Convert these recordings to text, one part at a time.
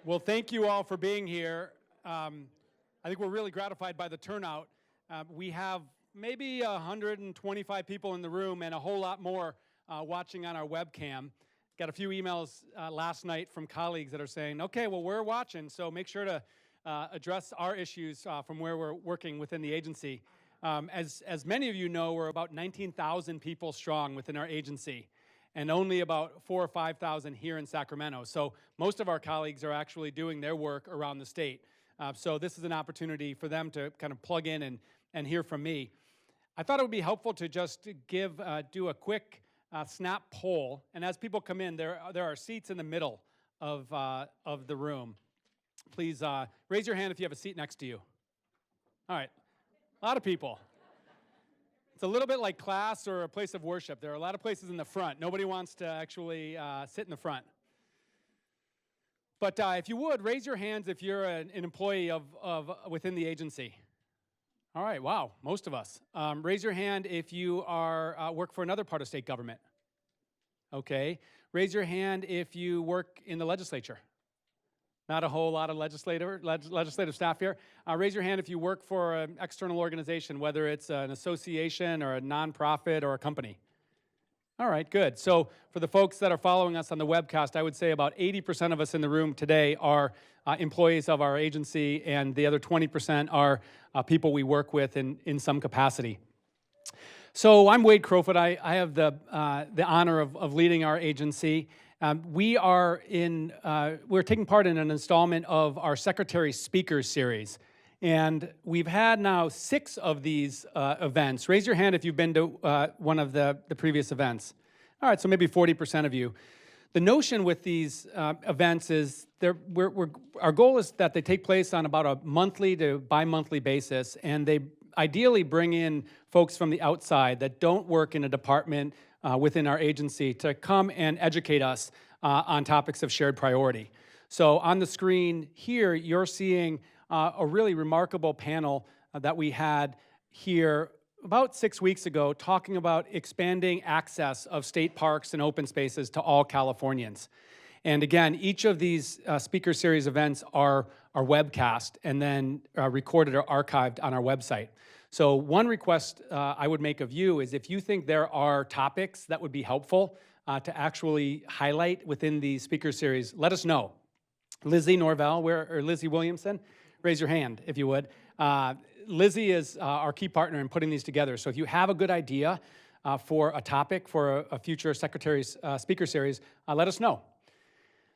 Well, thank you all for being here. I think we're really gratified by the turnout. We have maybe 125 people in the room and a whole lot more watching on our webcam. Got a few emails last night from colleagues that are saying, okay, well, we're watching, so make sure to address our issues from where we're working within the agency. As many of you know, we're about 19,000 people strong within our agency, and only about 4,000 or 5,000 here in Sacramento. So most of our colleagues are actually doing their work around the state. So this is an opportunity for them to kind of plug in and hear from me. I thought it would be helpful to just do a quick snap poll. And as people come in, there are seats in the middle of the room. Please raise your hand if you have a seat next to you. All right, a lot of people. It's a little bit like class or a place of worship. There are a lot of places in the front. Nobody wants to actually sit in the front. But if you would, raise your hands if you're an employee of within the agency. All right, wow, most of us. Raise your hand if you are work for another part of state government. Okay. Raise your hand if you work in the legislature. Not a whole lot of legislative staff here. Raise your hand if you work for an external organization, whether it's an association or a nonprofit or a company. All right, good. So for the folks that are following us on the webcast, I would say about 80% of us in the room today are employees of our agency, and the other 20% are people we work with in some capacity. So I'm Wade Crowfoot. I have the honor of leading our agency. We're taking part in an installment of our Secretary Speakers series. And we've had now 6 of these events. Raise your hand if you've been to one of the previous events. All right, so maybe 40% of you. The notion with these events is our goal is that they take place on about a monthly to bi-monthly basis, and they ideally bring in folks from the outside that don't work in a department within our agency to come and educate us on topics of shared priority. So on the screen here, you're seeing a really remarkable panel that we had here about 6 weeks ago talking about expanding access of state parks and open spaces to all Californians. And again, each of these speaker series events are webcast and then recorded or archived on our website. So one request I would make of you is if you think there are topics that would be helpful to actually highlight within the speaker series, let us know. Lizzie Norvell, or Lizzie Williamson, raise your hand if you would. Lizzie is our key partner in putting these together. So if you have a good idea for a topic for a future Secretary's speaker series, let us know.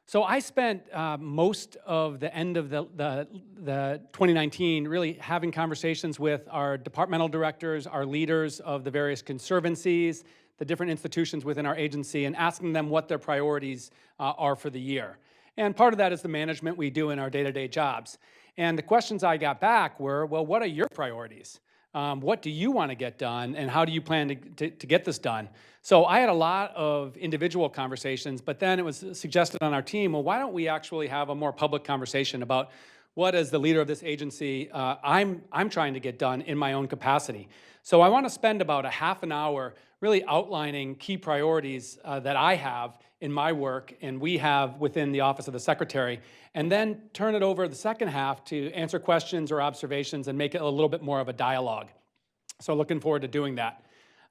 So I spent most of the end of the 2019 really having conversations with our departmental directors, our leaders of the various conservancies, the different institutions within our agency, and asking them what their priorities are for the year. And part of that is the management we do in our day-to-day jobs. And the questions I got back were, well, what are your priorities? What do you want to get done, and how do you plan to get this done? So I had a lot of individual conversations, but then it was suggested on our team, well, why don't we actually have a more public conversation about what, as the leader of this agency, I'm trying to get done in my own capacity. So I want to spend about a half an hour really outlining key priorities that I have in my work and we have within the Office of the Secretary, and then turn it over the second half to answer questions or observations and make it a little bit more of a dialogue. So looking forward to doing that.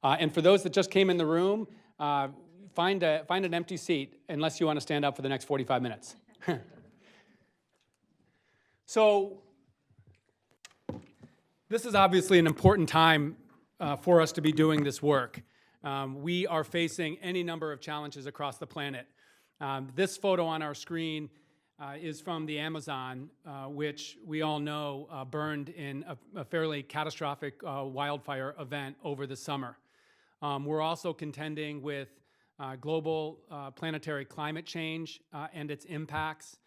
And for those that just came in the room, find an empty seat unless you want to stand up for the next 45 minutes. So this is obviously an important time for us to be doing this work. We are facing any number of challenges across the planet. This photo on our screen is from the Amazon, which we all know burned in a fairly catastrophic wildfire event over the summer. We're also contending with global planetary climate change and its impacts,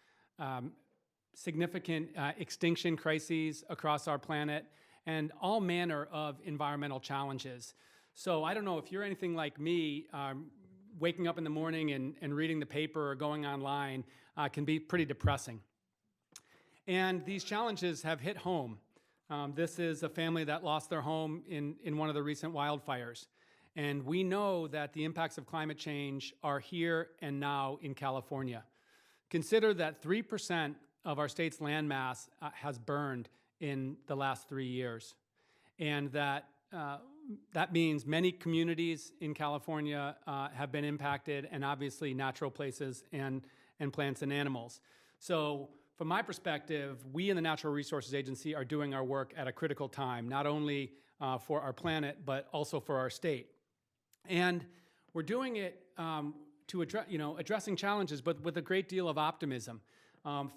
significant extinction crises across our planet, and all manner of environmental challenges. So I don't know if you're anything like me, waking up in the morning and reading the paper or going online can be pretty depressing. And these challenges have hit home. This is a family that lost their home in one of the recent wildfires. And we know that the impacts of climate change are here and now in California. Consider that 3% of our state's land mass has burned in the last 3 years. And that means many communities in California have been impacted, and obviously natural places and plants and animals. So from my perspective, we in the Natural Resources Agency are doing our work at a critical time, not only for our planet, but also for our state. And we're doing it to address, addressing challenges, but with a great deal of optimism.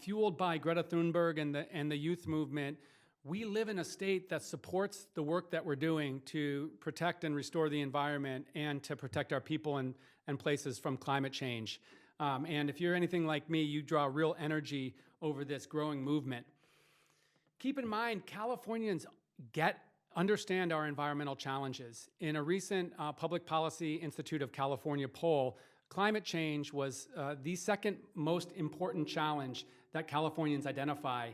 Fueled by Greta Thunberg and the youth movement, we live in a state that supports the work that we're doing to protect and restore the environment and to protect our people and places from climate change. And if you're anything like me, you draw real energy over this growing movement. Keep in mind, Californians understand our environmental challenges. In a recent Public Policy Institute of California poll, climate change was the second most important challenge that Californians identify,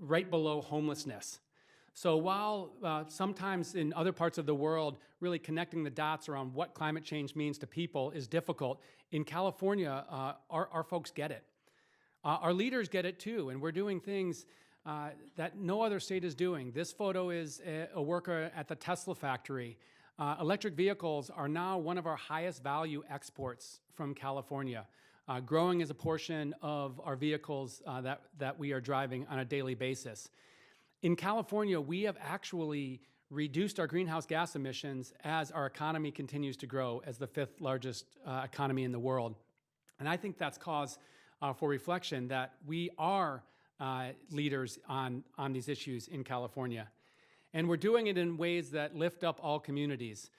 right below homelessness. So while sometimes in other parts of the world, really connecting the dots around what climate change means to people is difficult, in California, our folks get it. Our leaders get it too, and we're doing things that no other state is doing. This photo is a worker at the Tesla factory. Electric vehicles are now one of our highest value exports from California, growing as a portion of our vehicles that we are driving on a daily basis. In California, we have actually reduced our greenhouse gas emissions as our economy continues to grow as the 5th largest economy in the world. And I think that's cause for reflection that we are leaders on these issues in California. And we're doing it in ways that lift up all communities.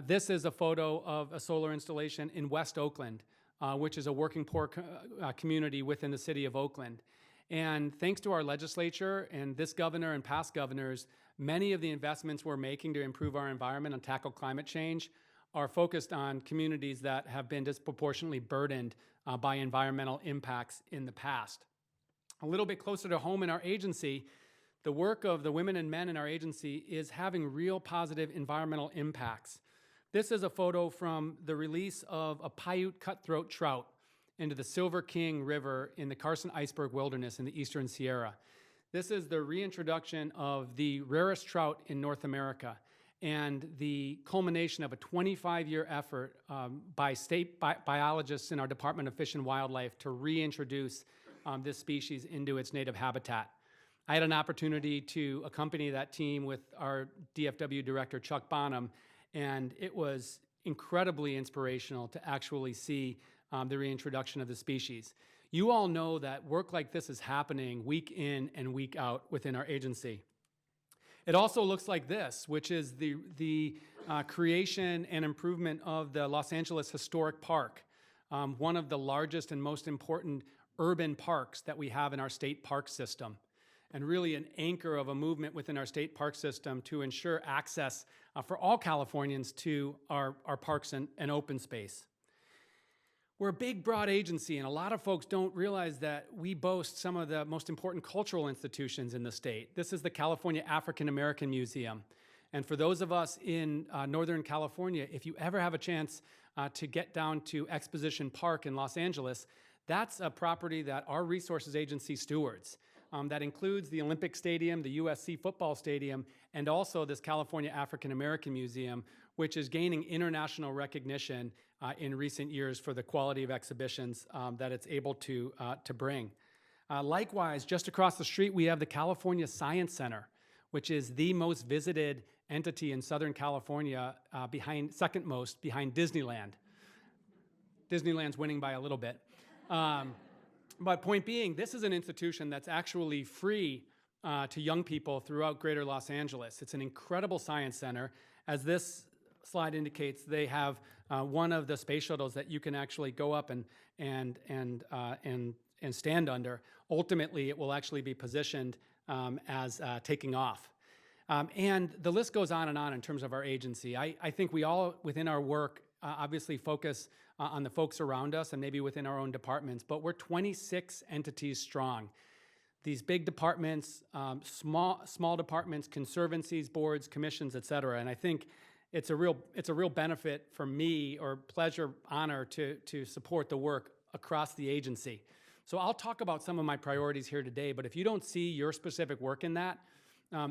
This is a photo of a solar installation in West Oakland, which is a working poor community within the city of Oakland. And thanks to our legislature and this governor and past governors, many of the investments we're making to improve our environment and tackle climate change are focused on communities that have been disproportionately burdened by environmental impacts in the past. A little bit closer to home in our agency, the work of the women and men in our agency is having real positive environmental impacts. This is a photo from the release of a Paiute cutthroat trout into the Silver King River in the Carson Iceberg Wilderness in the Eastern Sierra. This is the reintroduction of the rarest trout in North America and the culmination of a 25-year effort by state biologists in our Department of Fish and Wildlife to reintroduce this species into its native habitat. I had an opportunity to accompany that team with our DFW director, Chuck Bonham, and it was incredibly inspirational to actually see the reintroduction of the species. You all know that work like this is happening week in and week out within our agency. It also looks like this, which is the creation and improvement of the Los Angeles Historic Park, one of the largest and most important urban parks that we have in our state park system, and really an anchor of a movement within our state park system to ensure access for all Californians to our parks and open space. We're a big, broad agency, and a lot of folks don't realize that we boast some of the most important cultural institutions in the state. This is the California African American Museum. And for those of us in Northern California, if you ever have a chance to get down to Exposition Park in Los Angeles, that's a property that our resources agency stewards. That includes the Olympic Stadium, the USC football stadium, and also this California African American Museum, which is gaining international recognition in recent years for the quality of exhibitions that it's able to bring. Likewise, just across the street, we have the California Science Center, which is the most visited entity in Southern California, second most behind Disneyland. Disneyland's winning by a little bit. But point being, this is an institution that's actually free to young people throughout greater Los Angeles. It's an incredible science center. As this slide indicates, they have one of the space shuttles that you can actually go up and stand under. Ultimately, it will actually be positioned as taking off. And the list goes on in terms of our agency. I think we all, within our work, obviously focus on the folks around us and maybe within our own departments, but we're 26 entities strong. These big departments, small departments, conservancies, boards, commissions, et cetera. And I think it's a real benefit for me, or pleasure, honor, to support the work across the agency. So I'll talk about some of my priorities here today, but if you don't see your specific work in that,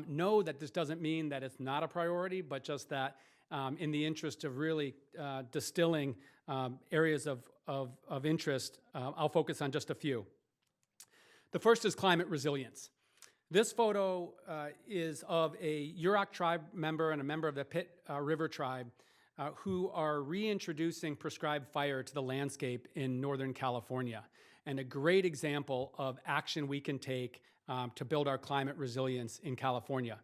know that this doesn't mean that it's not a priority, but just that in the interest of really distilling areas of interest, I'll focus on just a few. The first is climate resilience. This photo is of a Yurok tribe member and a member of the Pitt River tribe who are reintroducing prescribed fire to the landscape in Northern California, and a great example of action we can take to build our climate resilience in California.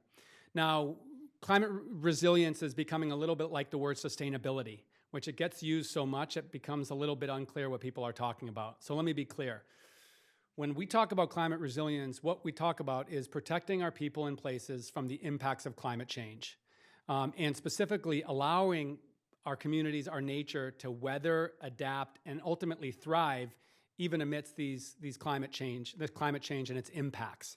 Now, climate resilience is becoming a little bit like the word sustainability, which it gets used so much it becomes a little bit unclear what people are talking about. So let me be clear. When we talk about climate resilience, what we talk about is protecting our people and places from the impacts of climate change, and specifically allowing our communities, our nature to weather, adapt, and ultimately thrive even amidst this climate change and its impacts.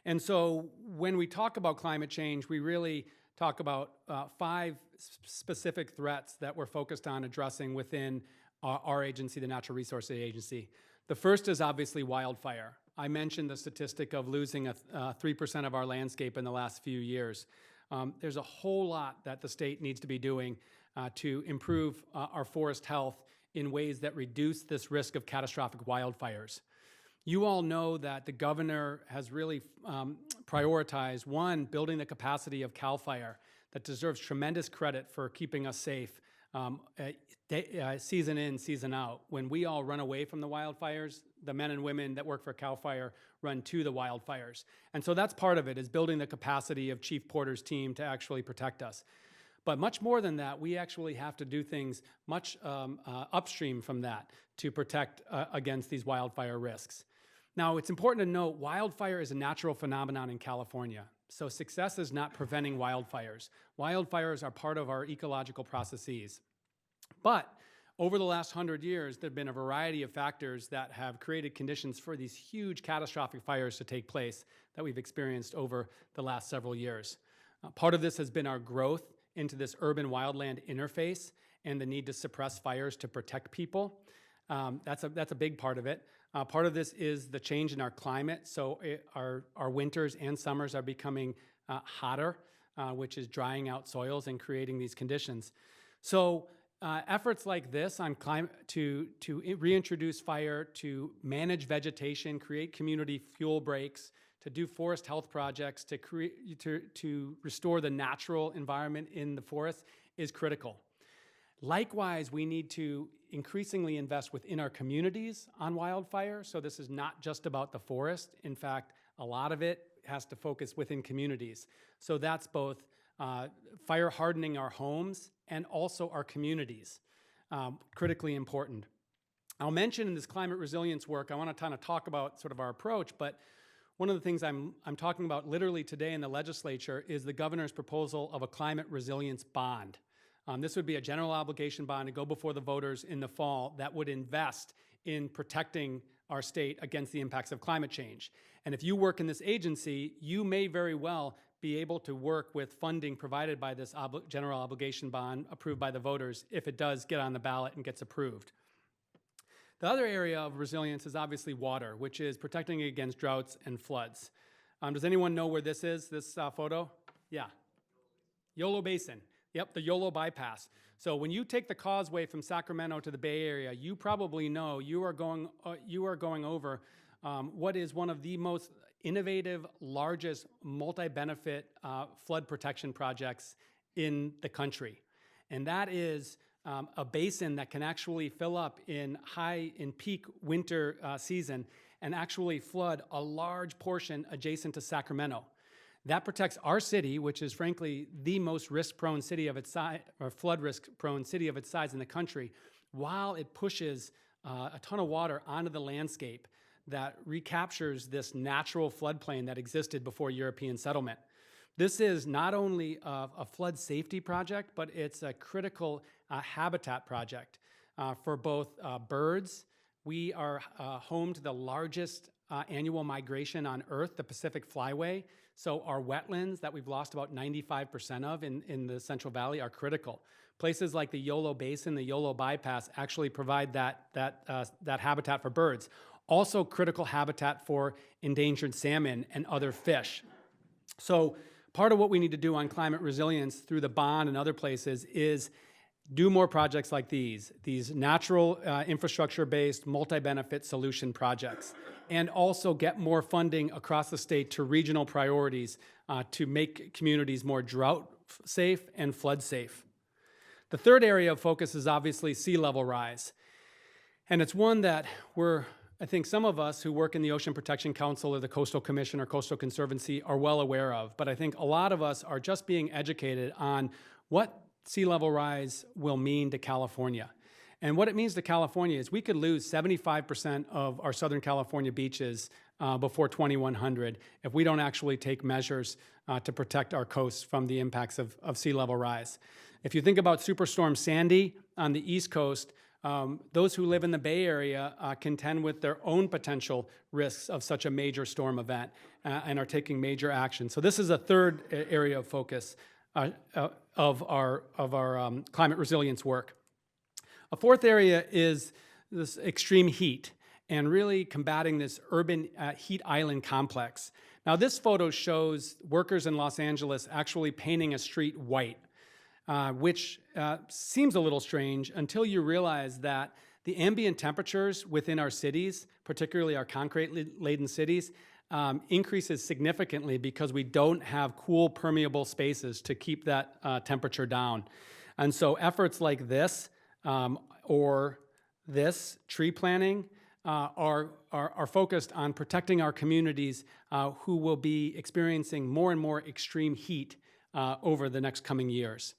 And so when we talk about climate change, we really talk about 5 specific threats that we're focused on addressing within our agency, the Natural Resources Agency. The first is obviously wildfire. I mentioned the statistic of losing 3% of our landscape in the last few years. There's a whole lot that the state needs to be doing to improve our forest health in ways that reduce this risk of catastrophic wildfires. You all know that the governor has really prioritized, one, building the capacity of CAL FIRE that deserves tremendous credit for keeping us safe season in, season out. When we all run away from the wildfires, the men and women that work for CAL FIRE run to the wildfires. And so that's part of it, is building the capacity of Chief Porter's team to actually protect us. But much more than that, we actually have to do things much upstream from that to protect against these wildfire risks. Now, it's important to note wildfire is a natural phenomenon in California. So success is not preventing wildfires. Wildfires are part of our ecological processes. But over the last 100 years, there have been a variety of factors that have created conditions for these huge catastrophic fires to take place that we've experienced over the last several years. Part of this has been our growth into this urban-wildland interface and the need to suppress fires to protect people. That's a big part of it. Part of this is the change in our climate. So our winters and summers are becoming hotter, which is drying out soils and creating these conditions. So efforts like this on climate to reintroduce fire, to manage vegetation, create community fuel breaks, to do forest health projects, to restore the natural environment in the forest is critical. Likewise, we need to increasingly invest within our communities on wildfire. So this is not just about the forest. In fact, a lot of it has to focus within communities. So that's both fire hardening our homes and also our communities, critically important. I'll mention in this climate resilience work, I want to kind of talk about sort of our approach, but one of the things I'm talking about literally today in the legislature is the governor's proposal of a climate resilience bond. This would be a general obligation bond to go before the voters in the fall that would invest in protecting our state against the impacts of climate change. And if you work in this agency, you may very well be able to work with funding provided by this general obligation bond approved by the voters if it does get on the ballot and gets approved. The other area of resilience is obviously water, which is protecting against droughts and floods. Does anyone know where this is, this photo? Yeah. Yolo Basin. Yep, the Yolo bypass. So when you take the causeway from Sacramento to the Bay Area, you probably know you are going over what is one of the most innovative, largest, multi-benefit flood protection projects in the country. And that is a basin that can actually fill up in peak winter season and actually flood a large portion adjacent to Sacramento. That protects our city, which is frankly the most risk-prone city of its size, or flood risk-prone city of its size in the country, while it pushes a ton of water onto the landscape that recaptures this natural floodplain that existed before European settlement. This is not only a flood safety project, but it's a critical habitat project for both birds. We are home to the largest annual migration on Earth, the Pacific Flyway. So our wetlands that we've lost about 95% of in the Central Valley are critical. Places like the Yolo Basin, the Yolo bypass actually provide that habitat for birds. Also critical habitat for endangered salmon and other fish. So part of what we need to do on climate resilience through the bond and other places is do more projects like these natural infrastructure-based multi-benefit solution projects, and also get more funding across the state to regional priorities to make communities more drought safe and flood safe. The third area of focus is obviously sea level rise. And it's one that I think some of us who work in the Ocean Protection Council or the Coastal Commission or Coastal Conservancy are well aware of. But I think a lot of us are just being educated on what sea level rise will mean to California. And what it means to California is we could lose 75% of our Southern California beaches before 2100 if we don't actually take measures to protect our coasts from the impacts of sea level rise. If you think about Superstorm Sandy on the East Coast, those who live in the Bay Area contend with their own potential risks of such a major storm event and are taking major action. So this is a third area of focus of our climate resilience work. A fourth area is this extreme heat and really combating this urban heat island complex. Now this photo shows workers in Los Angeles actually painting a street white, which seems a little strange until you realize that the ambient temperatures within our cities, particularly our concrete-laden cities, increases significantly because we don't have cool, permeable spaces to keep that temperature down. And so efforts like this or this tree planting are focused on protecting our communities who will be experiencing more and more extreme heat over the next coming years.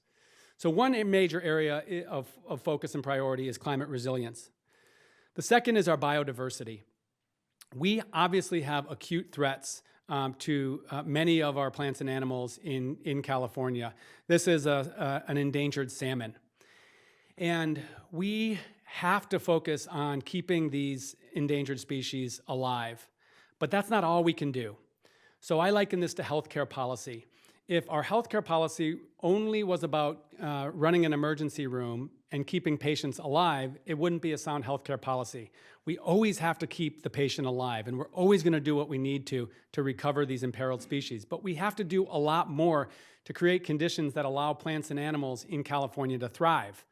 So one major area of focus and priority is climate resilience. The second is our biodiversity. We obviously have acute threats to many of our plants and animals in California. This is an endangered salmon. And we have to focus on keeping these endangered species alive. But that's not all we can do. So I liken this to healthcare policy. If our healthcare policy only was about running an emergency room and keeping patients alive, it wouldn't be a sound healthcare policy. We always have to keep the patient alive, and we're always going to do what we need to recover these imperiled species. But we have to do a lot more to create conditions that allow plants and animals in California to thrive.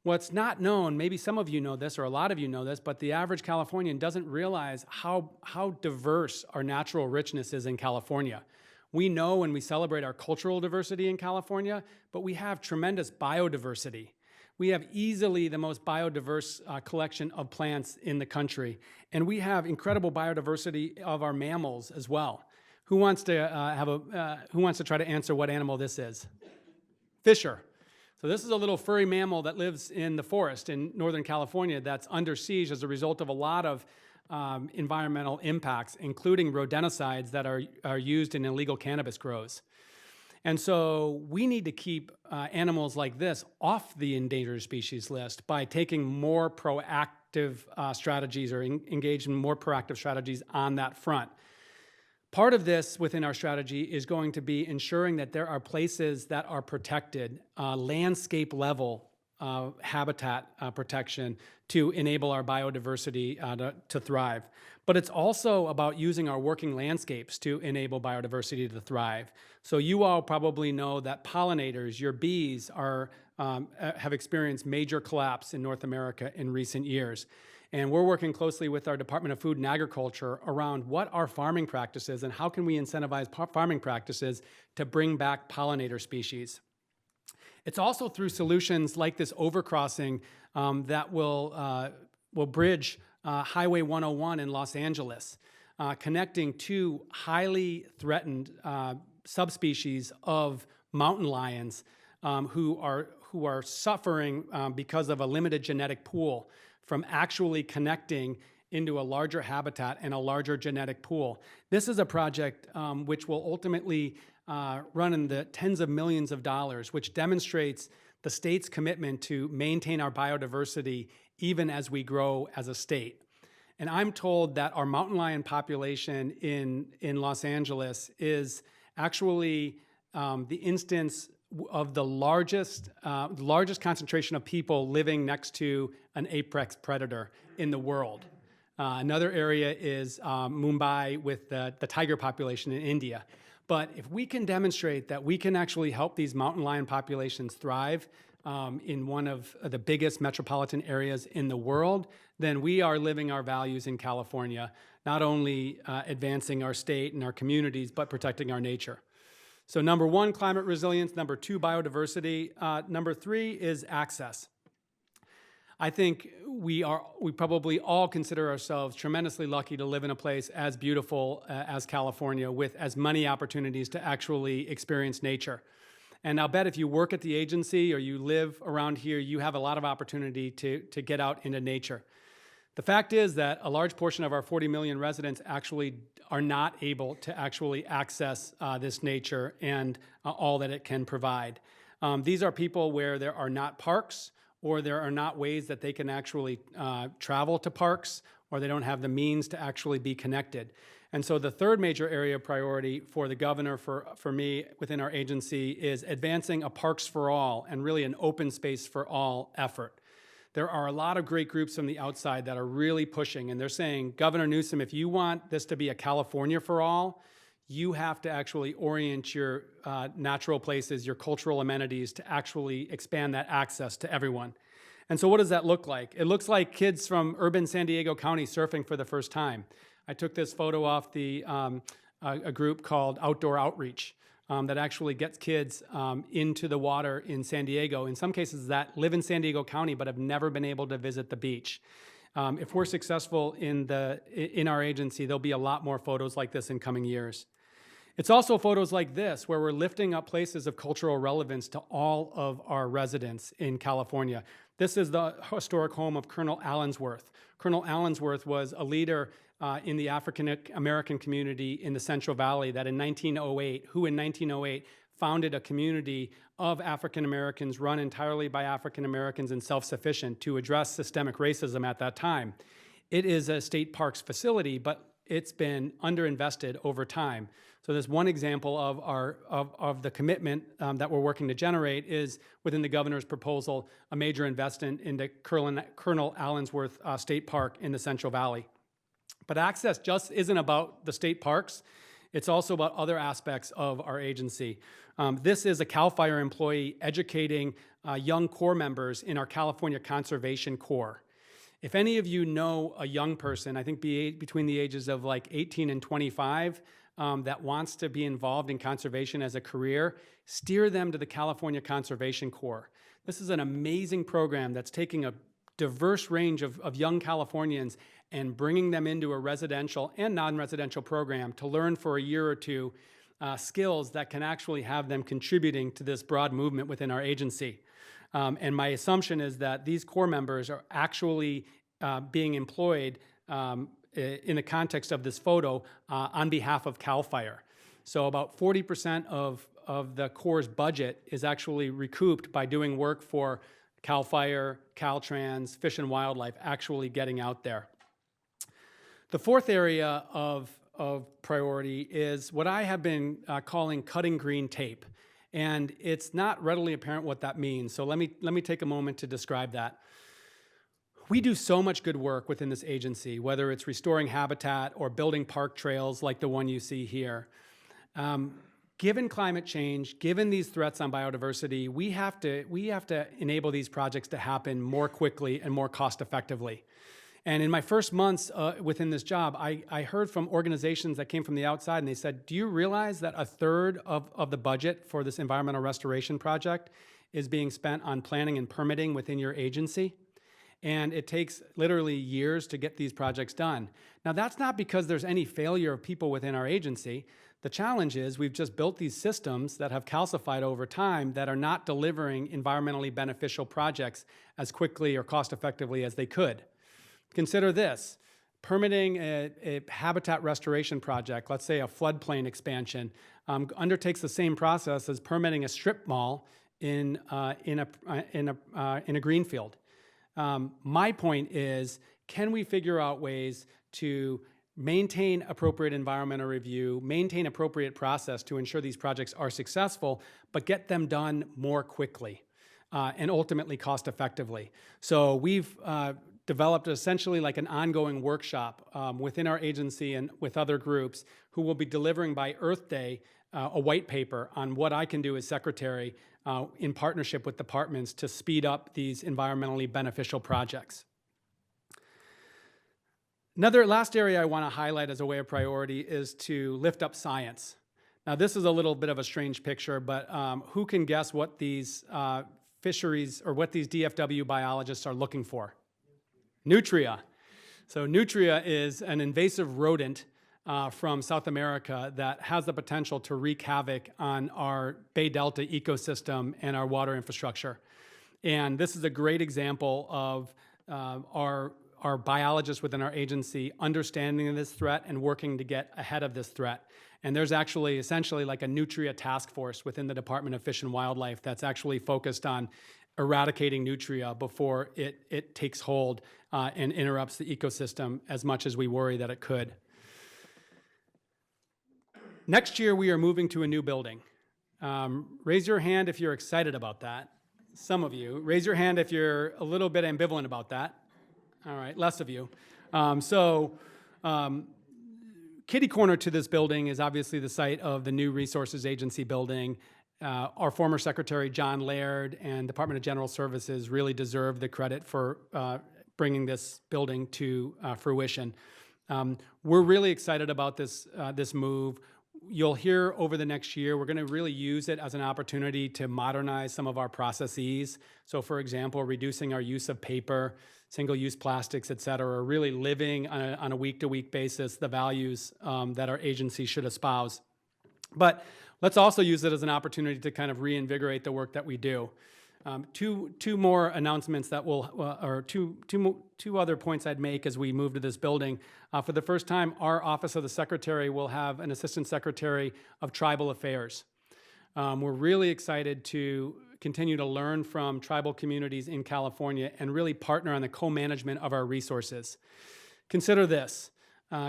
What's not known, maybe some of you know this or a lot of you know this, but the average Californian doesn't realize how diverse our natural richness is in California. We know and we celebrate our cultural diversity in California, but we have tremendous biodiversity. We have easily the most biodiverse collection of plants in the country, and we have incredible biodiversity of our mammals as well. Who wants to try to answer what animal this is? Fisher. So this is a little furry mammal that lives in the forest in Northern California that's under siege as a result of a lot of environmental impacts, including rodenticides that are used in illegal cannabis grows. And so we need to keep animals like this off the endangered species list by taking more proactive strategies or engage in more proactive strategies on that front. Part of this within our strategy is going to be ensuring that there are places that are protected, landscape level habitat protection to enable our biodiversity to thrive. But it's also about using our working landscapes to enable biodiversity to thrive. So you all probably know that pollinators, your bees, have experienced major collapse in North America in recent years. And we're working closely with our Department of Food and Agriculture around what are farming practices and how can we incentivize farming practices to bring back pollinator species. It's also through solutions like this overcrossing that will bridge Highway 101 in Los Angeles, connecting two highly threatened subspecies of mountain lions who are suffering because of a limited genetic pool from actually connecting into a larger habitat and a larger genetic pool. This is a project which will ultimately run in the tens of millions of dollars, which demonstrates the state's commitment to maintain our biodiversity even as we grow as a state. And I'm told that our mountain lion population in Los Angeles is actually the instance of the largest concentration of people living next to an apex predator in the world. Another area is Mumbai with the tiger population in India. But if we can demonstrate that we can actually help these mountain lion populations thrive in one of the biggest metropolitan areas in the world, then we are living our values in California, not only advancing our state and our communities, but protecting our nature. So number 1, climate resilience. Number 2, biodiversity. Number 3 is access. I think we probably all consider ourselves tremendously lucky to live in a place as beautiful as California, with as many opportunities to actually experience nature. And I'll bet if you work at the agency or you live around here, you have a lot of opportunity to get out into nature. The fact is that a large portion of our 40 million residents actually are not able to actually access this nature and all that it can provide. These are people where there are not parks, or there are not ways that they can actually travel to parks, or they don't have the means to actually be connected. And so the third major area of priority for the governor, for me within our agency, is advancing a Parks for All and really an open space for all effort. There are a lot of great groups from the outside that are really pushing, and they're saying, Governor Newsom, if you want this to be a California for all, you have to actually orient your natural places, your cultural amenities, to actually expand that access to everyone. And so what does that look like? It looks like kids from urban San Diego County surfing for the first time. I took this photo off a group called Outdoor Outreach that actually gets kids into the water in San Diego, in some cases that live in San Diego County but have never been able to visit the beach. If we're successful in our agency, there'll be a lot more photos like this in coming years. It's also photos like this where we're lifting up places of cultural relevance to all of our residents in California. This is the historic home of Colonel Allensworth. Colonel Allensworth was a leader in the African American community in the Central Valley who in 1908 founded a community of African Americans run entirely by African Americans and self-sufficient to address systemic racism at that time. It is a state parks facility, but it's been underinvested over time. So there's one example of the commitment that we're working to generate is within the governor's proposal, a major investment into Colonel Allensworth State Park in the Central Valley. But access just isn't about the state parks. It's also about other aspects of our agency. This is a CAL FIRE employee educating young Corps members in our California Conservation Corps. If any of you know a young person, I think between the ages of like 18 and 25, that wants to be involved in conservation as a career, steer them to the California Conservation Corps. This is an amazing program that's taking a diverse range of young Californians and bringing them into a residential and non-residential program to learn for a year or two skills that can actually have them contributing to this broad movement within our agency. And my assumption is that these Corps members are actually being employed in the context of this photo on behalf of CAL FIRE. So about 40% of the Corps' budget is actually recouped by doing work for CAL FIRE, Caltrans, Fish and Wildlife, actually getting out there. The fourth area of priority is what I have been calling cutting green tape. And it's not readily apparent what that means. So let me take a moment to describe that. We do so much good work within this agency, whether it's restoring habitat or building park trails like the one you see here. Given climate change, given these threats on biodiversity, we have to enable these projects to happen more quickly and more cost effectively. And in my first months within this job, I heard from organizations that came from the outside, and they said, do you realize that a third of the budget for this environmental restoration project is being spent on planning and permitting within your agency? And it takes literally years to get these projects done. Now, that's not because there's any failure of people within our agency. The challenge is we've just built these systems that have calcified over time that are not delivering environmentally beneficial projects as quickly or cost effectively as they could. Consider this. Permitting a habitat restoration project, let's say a floodplain expansion, undertakes the same process as permitting a strip mall in a greenfield. My point is, can we figure out ways to maintain appropriate environmental review, maintain appropriate process to ensure these projects are successful, but get them done more quickly and ultimately cost effectively? So we've developed essentially like an ongoing workshop within our agency and with other groups who will be delivering by Earth Day a white paper on what I can do as secretary in partnership with departments to speed up these environmentally beneficial projects. Another last area I want to highlight as a way of priority is to lift up science. Now, this is a little bit of a strange picture, but who can guess what these fisheries or what these DFW biologists are looking for? Nutria. So nutria is an invasive rodent from South America that has the potential to wreak havoc on our Bay Delta ecosystem and our water infrastructure. And this is a great example of our biologists within our agency understanding this threat and working to get ahead of this threat. And there's actually essentially like a nutria task force within the Department of Fish and Wildlife that's actually focused on eradicating nutria before it takes hold and interrupts the ecosystem as much as we worry that it could. Next year, we are moving to a new building. Raise your hand if you're excited about that. Some of you. Raise your hand if you're a little bit ambivalent about that. All right, less of you. Kitty corner to this building is obviously the site of the new Resources Agency building. Our former Secretary, John Laird, and Department of General Services really deserve the credit for bringing this building to fruition. We're really excited about this move. You'll hear over the next year, we're going to really use it as an opportunity to modernize some of our processes. So, for example, reducing our use of paper, single-use plastics, et cetera, really living on a week-to-week basis the values that our agency should espouse. But let's also use it as an opportunity to kind of reinvigorate the work that we do. Two more announcements that will, or two other points I'd make as we move to this building. For the first time, our Office of the Secretary will have an Assistant Secretary of Tribal Affairs. We're really excited to continue to learn from tribal communities in California and really partner on the co-management of our resources. Consider this.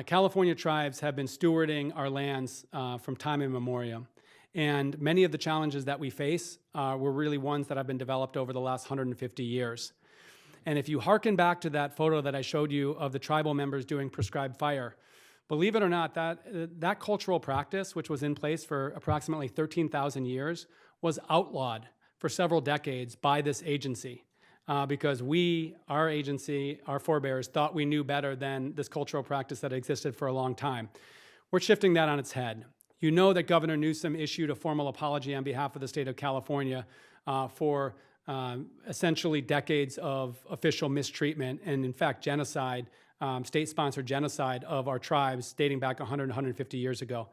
California tribes have been stewarding our lands from time immemorial. And many of the challenges that we face were really ones that have been developed over the last 150 years. And if you hearken back to that photo that I showed you of the tribal members doing prescribed fire, believe it or not, that cultural practice, which was in place for approximately 13,000 years, was outlawed for several decades by this agency because our agency, our forebears, thought we knew better than this cultural practice that existed for a long time. We're shifting that on its head. You know that Governor Newsom issued a formal apology on behalf of the state of California for essentially decades of official mistreatment and, in fact, genocide, state-sponsored genocide of our tribes dating back 100, 150 years ago.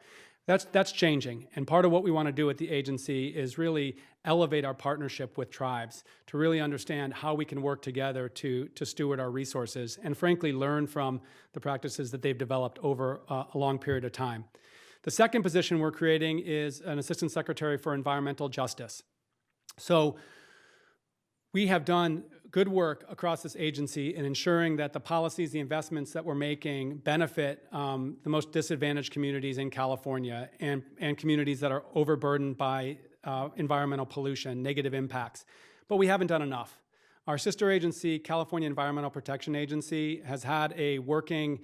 That's changing, and part of what we want to do at the agency is really elevate our partnership with tribes to really understand how we can work together to steward our resources and, frankly, learn from the practices that they've developed over a long period of time. The second position we're creating is an Assistant Secretary for Environmental Justice. So we have done good work across this agency in ensuring that the policies, the investments that we're making benefit the most disadvantaged communities in California and communities that are overburdened by environmental pollution, negative impacts. But we haven't done enough. Our sister agency, California Environmental Protection Agency, has had a working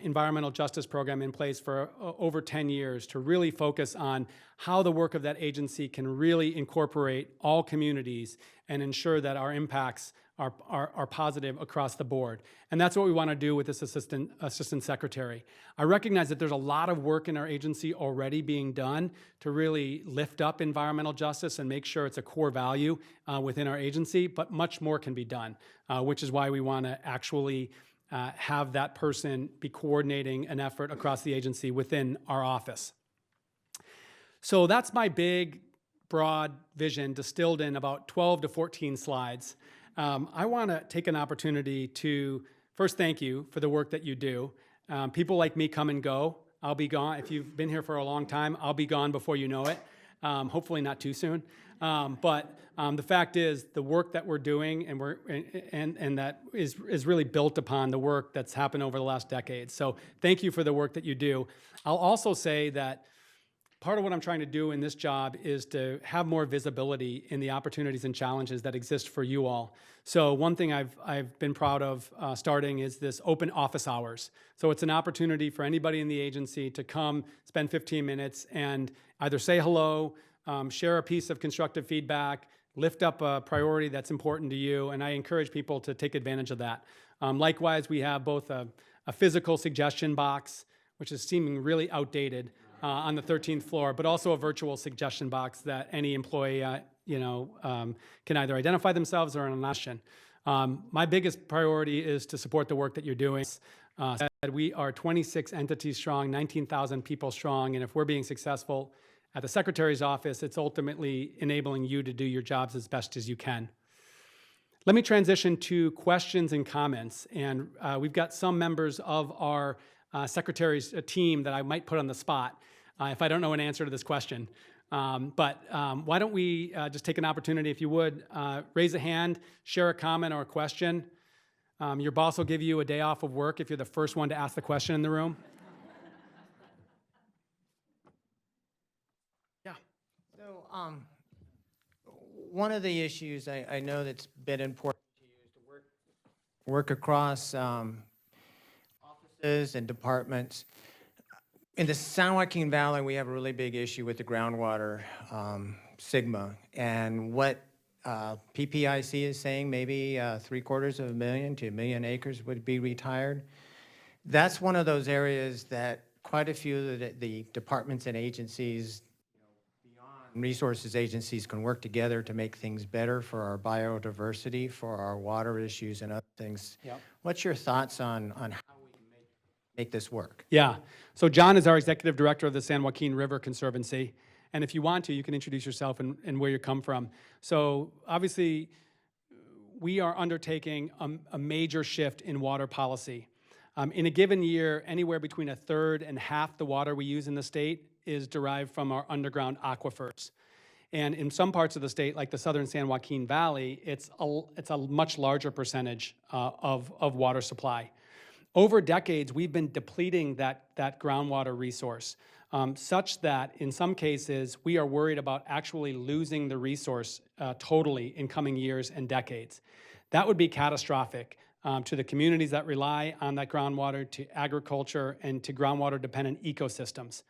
environmental justice program in place for over 10 years to really focus on how the work of that agency can really incorporate all communities and ensure that our impacts are positive across the board. And that's what we want to do with this assistant secretary. I recognize that there's a lot of work in our agency already being done to really lift up environmental justice and make sure it's a core value within our agency, but much more can be done, which is why we want to actually have that person be coordinating an effort across the agency within our office. So that's my big, broad vision distilled in about 12 to 14 slides. I want to take an opportunity to first thank you for the work that you do. People like me come and go. I'll be gone. If you've been here for a long time, I'll be gone before you know it. Hopefully not too soon. But the fact is, the work that we're doing and that is really built upon the work that's happened over the last decade. So thank you for the work that you do. I'll also say that part of what I'm trying to do in this job is to have more visibility in the opportunities and challenges that exist for you all. So one thing I've been proud of starting is this open office hours. So it's an opportunity for anybody in the agency to come, spend 15 minutes, and either say hello, share a piece of constructive feedback, lift up a priority that's important to you, and I encourage people to take advantage of that. Likewise, we have both a physical suggestion box, which is seeming really outdated, on the 13th floor, but also a virtual suggestion box that any employee can either identify themselves or an option. My biggest priority is to support the work that you're doing. We are 26 entities strong, 19,000 people strong, and if we're being successful at the Secretary's office, it's ultimately enabling you to do your jobs as best as you can. Let me transition to questions and comments, and we've got some members of our Secretary's team that I might put on the spot if I don't know an answer to this question. But why don't we just take an opportunity, if you would, raise a hand, share a comment or a question. Your boss will give you a day off of work if you're the first one to ask the question in the room. Yeah. So one of the issues I know that's been important to you is to work across offices and departments. In the San Joaquin Valley, we have a really big issue with the groundwater sigma, and what PPIC is saying, maybe 750,000 to 1 million acres would be retired. That's one of those areas that quite a few of the departments and agencies, beyond resources agencies, can work together to make things better for our biodiversity, for our water issues and other things. Yep. What's your thoughts on how we can make this work? Yeah. So John is our executive director of the San Joaquin River Conservancy. And if you want to, you can introduce yourself and where you come from. So obviously, we are undertaking a major shift in water policy. In a given year, anywhere between a third and half the water we use in the state is derived from our underground aquifers. And in some parts of the state, like the southern San Joaquin Valley, it's a much larger percentage of water supply. Over decades, we've been depleting that groundwater resource, such that in some cases, we are worried about actually losing the resource totally in coming years and decades. That would be catastrophic to the communities that rely on that groundwater, to agriculture, and to groundwater-dependent ecosystems.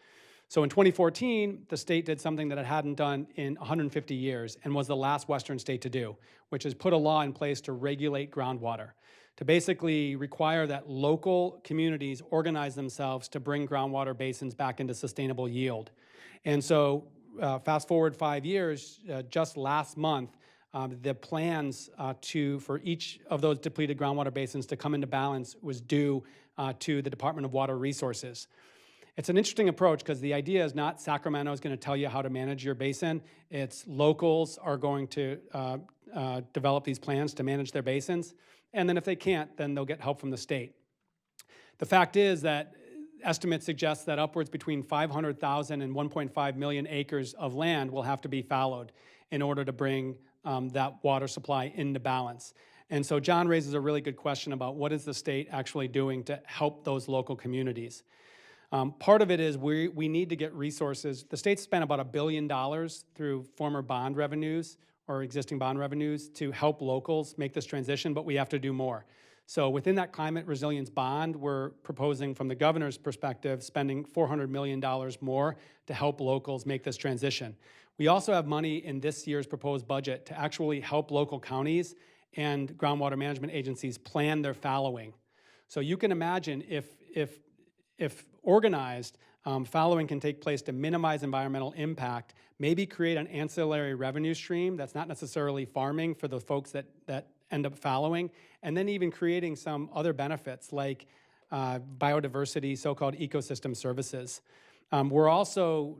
So in 2014, the state did something that it hadn't done in 150 years and was the last Western state to do, which is put a law in place to regulate groundwater, to basically require that local communities organize themselves to bring groundwater basins back into sustainable yield. And so fast forward 5 years, just last month, the plans for each of those depleted groundwater basins to come into balance was due to the Department of Water Resources. It's an interesting approach because the idea is not Sacramento is going to tell you how to manage your basin. It's locals are going to develop these plans to manage their basins. And then if they can't, then they'll get help from the state. The fact is that estimates suggest that upwards between 500,000 and 1.5 million acres of land will have to be fallowed in order to bring that water supply into balance. And so John raises a really good question about what is the state actually doing to help those local communities. Part of it is we need to get resources. The state spent about $1 billion through former bond revenues or existing bond revenues to help locals make this transition, but we have to do more. So within that climate resilience bond, we're proposing from the governor's perspective, spending $400 million more to help locals make this transition. We also have money in this year's proposed budget to actually help local counties and groundwater management agencies plan their fallowing. So you can imagine if organized, fallowing can take place to minimize environmental impact, maybe create an ancillary revenue stream that's not necessarily farming for the folks that end up fallowing, and then even creating some other benefits like biodiversity, so-called ecosystem services. We're also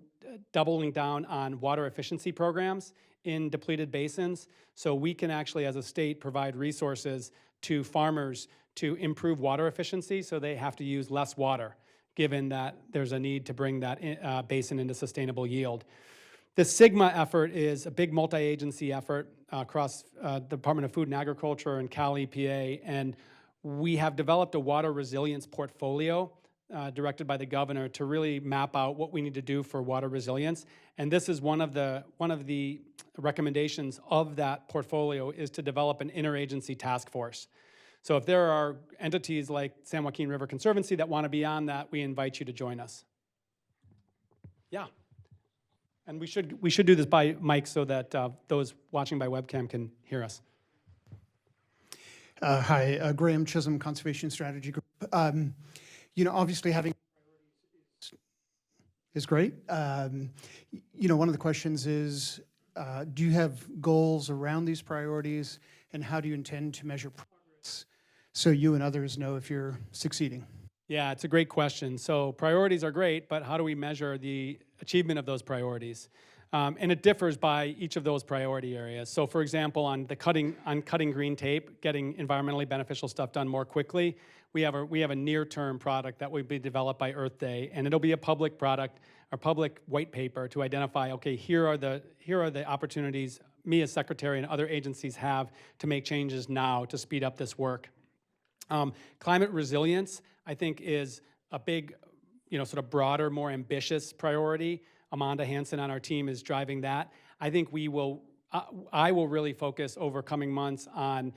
doubling down on water efficiency programs in depleted basins, so we can actually, as a state, provide resources to farmers to improve water efficiency so they have to use less water, given that there's a need to bring that basin into sustainable yield. The SIGMA effort is a big multi-agency effort across the Department of Food and Agriculture and Cal EPA, and we have developed a water resilience portfolio directed by the governor to really map out what we need to do for water resilience. And this is one of the recommendations of that portfolio is to develop an interagency task force. So if there are entities like San Joaquin River Conservancy that want to be on that, we invite you to join us. Yeah. And we should do this by mic so that those watching by webcam can hear us. Hi, Graham Chisholm, Conservation Strategy Group. Obviously having is great. One of the questions is, do you have goals around these priorities, and how do you intend to measure progress so you and others know if you're succeeding? Yeah, it's a great question. So priorities are great, but how do we measure the achievement of those priorities? And it differs by each of those priority areas. So for example, on cutting green tape, getting environmentally beneficial stuff done more quickly, we have a near-term product that will be developed by Earth Day, and it'll be a public product, a public white paper to identify, okay, here are the opportunities me as secretary and other agencies have to make changes now to speed up this work. Climate resilience, I think, is a big, sort of broader, more ambitious priority. Amanda Hansen on our team is driving that. I think I will really focus over coming months on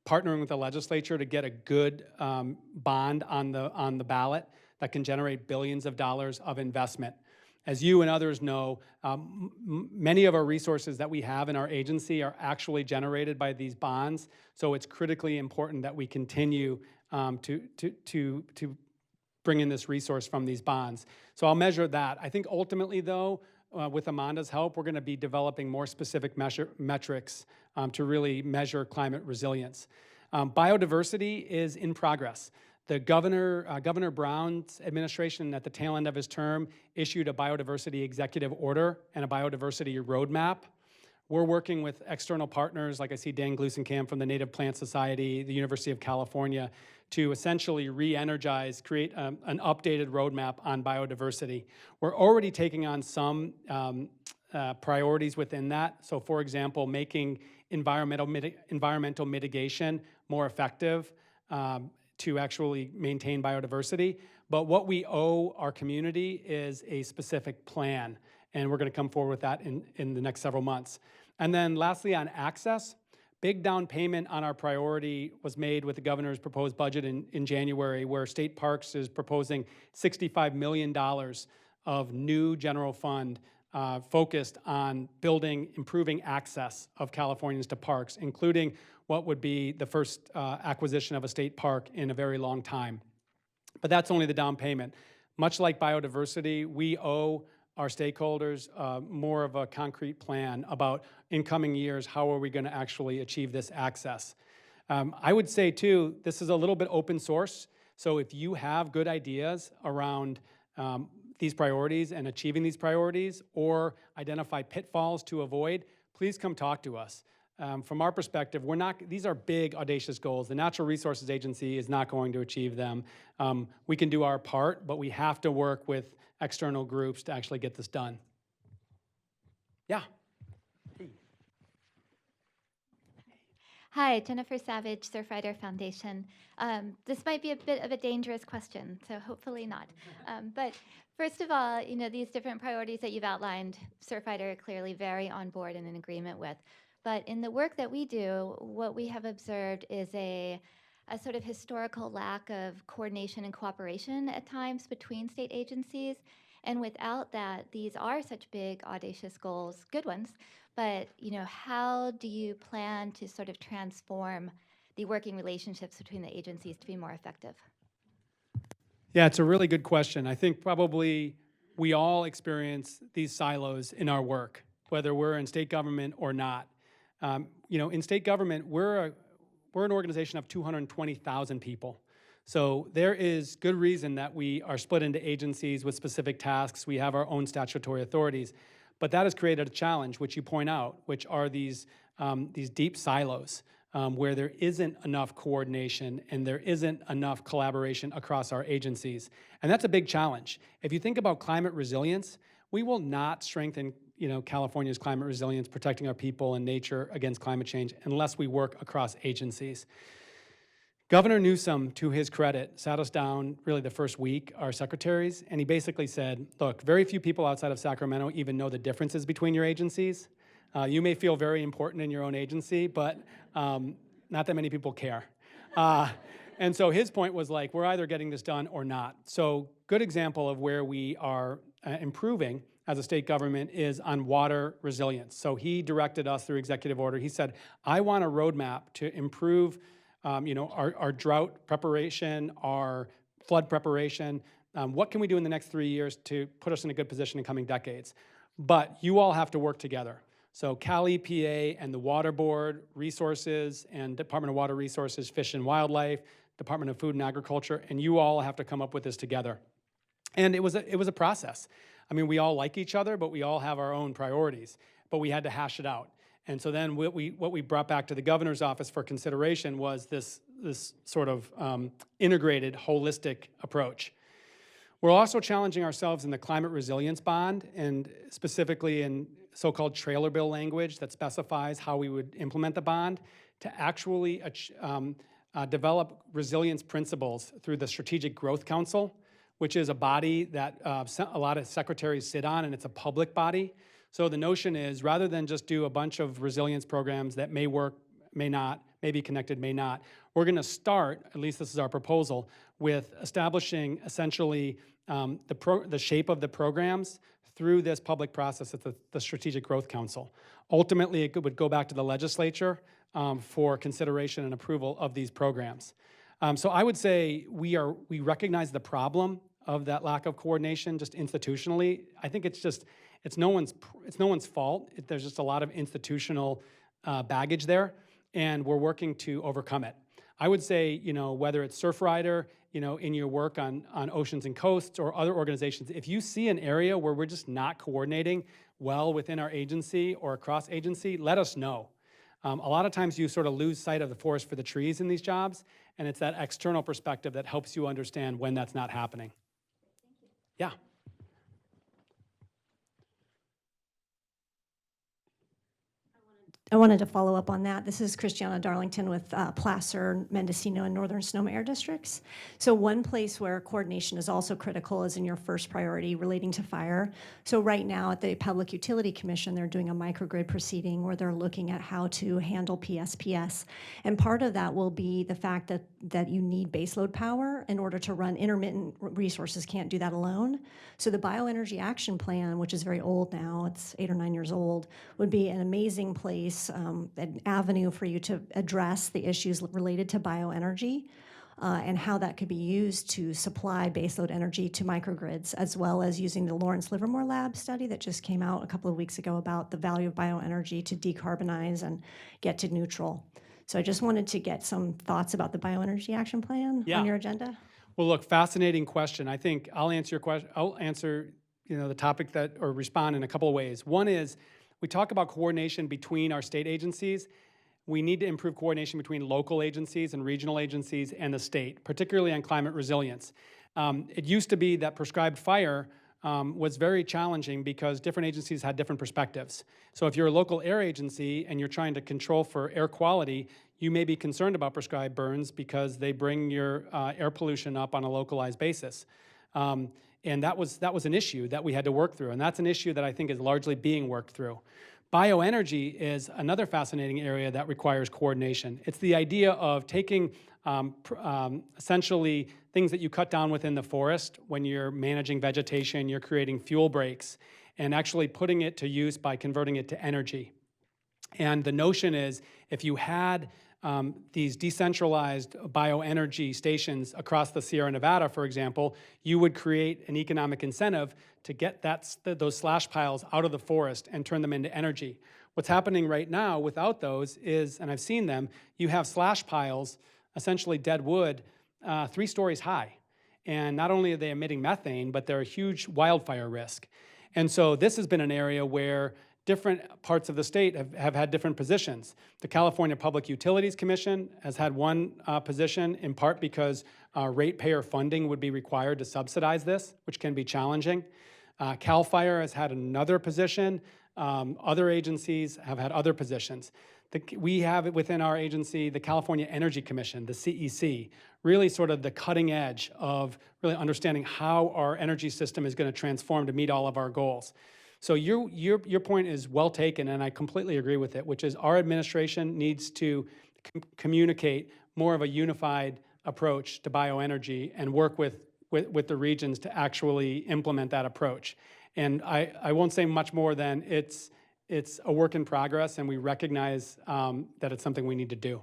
partnering with the legislature to get a good bond on the ballot that can generate billions of dollars of investment. As you and others know, many of our resources that we have in our agency are actually generated by these bonds, so it's critically important that we continue to bring in this resource from these bonds. So I'll measure that. I think ultimately, though, with Amanda's help, we're going to be developing more specific metrics to really measure climate resilience. Biodiversity is in progress. The Governor Brown's administration at the tail end of his term issued a biodiversity executive order and a biodiversity roadmap. We're working with external partners, like I see Dan Glusenkamp from the Native Plant Society, the University of California, to essentially re-energize, create an updated roadmap on biodiversity. We're already taking on some priorities within that. So for example, making environmental mitigation more effective to actually maintain biodiversity. But what we owe our community is a specific plan, and we're going to come forward with that in the next several months. And then lastly, on access, big down payment on our priority was made with the governor's proposed budget in January, where State Parks is proposing $65 million of new general fund focused on improving access of Californians to parks, including what would be the first acquisition of a state park in a very long time. But that's only the down payment. Much like biodiversity, we owe our stakeholders more of a concrete plan about, in coming years, how are we going to actually achieve this access. I would say, too, this is a little bit open source, so if you have good ideas around these priorities and achieving these priorities, or identify pitfalls to avoid, please come talk to us. From our perspective, these are big, audacious goals. The Natural Resources Agency is not going to achieve them. We can do our part, but we have to work with external groups to actually get this done. Yeah. Hi, Jennifer Savage, Surfrider Foundation. This might be a bit of a dangerous question, so hopefully not. But first of all, these different priorities that you've outlined, Surfrider clearly very on board and in agreement with. But in the work that we do, what we have observed is a sort of historical lack of coordination and cooperation at times between state agencies. And without that, these are such big, audacious goals, good ones. But how do you plan to sort of transform the working relationships between the agencies to be more effective? Yeah, it's a really good question. I think probably we all experience these silos in our work, whether we're in state government or not. In state government, we're an organization of 220,000 people. So there is good reason that we are split into agencies with specific tasks. We have our own statutory authorities. But that has created a challenge, which you point out, which are these deep silos where there isn't enough coordination and there isn't enough collaboration across our agencies. And that's a big challenge. If you think about climate resilience, we will not strengthen California's climate resilience, protecting our people and nature against climate change, unless we work across agencies. Governor Newsom, to his credit, sat us down really the first week, our secretaries, and he basically said, look, very few people outside of Sacramento even know the differences between your agencies. You may feel very important in your own agency, but not that many people care. And so his point was like, we're either getting this done or not. So good example of where we are improving as a state government is on water resilience. So he directed us through executive order. He said, I want a roadmap to improve our drought preparation, our flood preparation. What can we do in the next 3 years to put us in a good position in coming decades? But you all have to work together. So Cal EPA and the Water Board, Resources, and Department of Water Resources, Fish and Wildlife, Department of Food and Agriculture, and you all have to come up with this together. And it was a process. I mean, we all like each other, but we all have our own priorities. But we had to hash it out. And so then what we brought back to the governor's office for consideration was this sort of integrated, holistic approach. We're also challenging ourselves in the climate resilience bond, and specifically in so-called trailer bill language that specifies how we would implement the bond, to actually develop resilience principles through the Strategic Growth Council, which is a body that a lot of secretaries sit on, and it's a public body. So the notion is, rather than just do a bunch of resilience programs that may work, may not, may be connected, may not, we're gonna start, at least this is our proposal, with establishing essentially the shape of the programs through this public process at the Strategic Growth Council. Ultimately, it would go back to the legislature for consideration and approval of these programs. So I would say we recognize the problem of that lack of coordination just institutionally. I think it's no one's fault. There's just a lot of institutional baggage there, and we're working to overcome it. I would say, whether it's Surfrider, in your work on oceans and coasts or other organizations, if you see an area where we're just not coordinating well within our agency or across agency, let us know. A lot of times you sort of lose sight of the forest for the trees in these jobs, and it's that external perspective that helps you understand when that's not happening. Yeah. I wanted to follow up on that. This is Christiana Darlington with Placer, Mendocino, and Northern Sonoma Air Districts. So one place where coordination is also critical is in your first priority relating to fire. So right now at the Public Utility Commission, they're doing a microgrid proceeding where they're looking at how to handle PSPS. And part of that will be the fact that you need baseload power in order to run. Intermittent resources can't do that alone. So the Bioenergy Action Plan, which is very old now, it's 8 or 9 years old, would be an amazing place, an avenue for you to address the issues related to bioenergy and how that could be used to supply baseload energy to microgrids, as well as using the Lawrence Livermore Lab study that just came out a couple of weeks ago about the value of bioenergy to decarbonize and get to neutral. So I just wanted to get some thoughts about the Bioenergy Action Plan on your agenda. Well, look, fascinating question. I think I'll answer your question. I'll answer, the topic or respond in a couple of ways. One is, we talk about coordination between our state agencies. We need to improve coordination between local agencies and regional agencies and the state, particularly on climate resilience. It used to be that prescribed fire was very challenging because different agencies had different perspectives. So if you're a local air agency and you're trying to control for air quality, you may be concerned about prescribed burns because they bring your air pollution up on a localized basis. And that was an issue that we had to work through, and that's an issue that I think is largely being worked through. Bioenergy is another fascinating area that requires coordination. It's the idea of taking essentially things that you cut down within the forest when you're managing vegetation, you're creating fuel breaks, and actually putting it to use by converting it to energy. And the notion is, if you had these decentralized bioenergy stations across the Sierra Nevada, for example, you would create an economic incentive to get those slash piles out of the forest and turn them into energy. What's happening right now without those is, and I've seen them, you have slash piles, essentially dead wood, 3 stories high. And not only are they emitting methane, but they're a huge wildfire risk. And so this has been an area where different parts of the state have had different positions. The California Public Utilities Commission has had one position, in part because ratepayer funding would be required to subsidize this, which can be challenging. CAL FIRE has had another position, Other agencies have had other positions. We have within our agency the California Energy Commission, the CEC, really sort of the cutting edge of really understanding how our energy system is going to transform to meet all of our goals. So your point is well taken, and I completely agree with it, which is our administration needs to communicate more of a unified approach to bioenergy and work with the regions to actually implement that approach. And I won't say much more than it's a work in progress, and we recognize that it's something we need to do.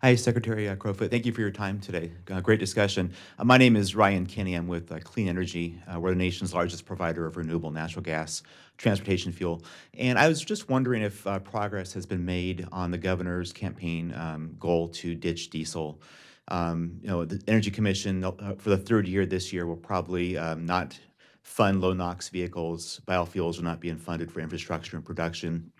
Hi, Secretary Crowfoot. Thank you for your time today. Great discussion. My name is Ryan Kinney. I'm with Clean Energy. We're the nation's largest provider of renewable natural gas transportation fuel. And I was just wondering if progress has been made on the governor's campaign goal to ditch diesel. The Energy Commission, for the third year this year, will probably not fund low NOx vehicles. Biofuels are not being funded for infrastructure and production.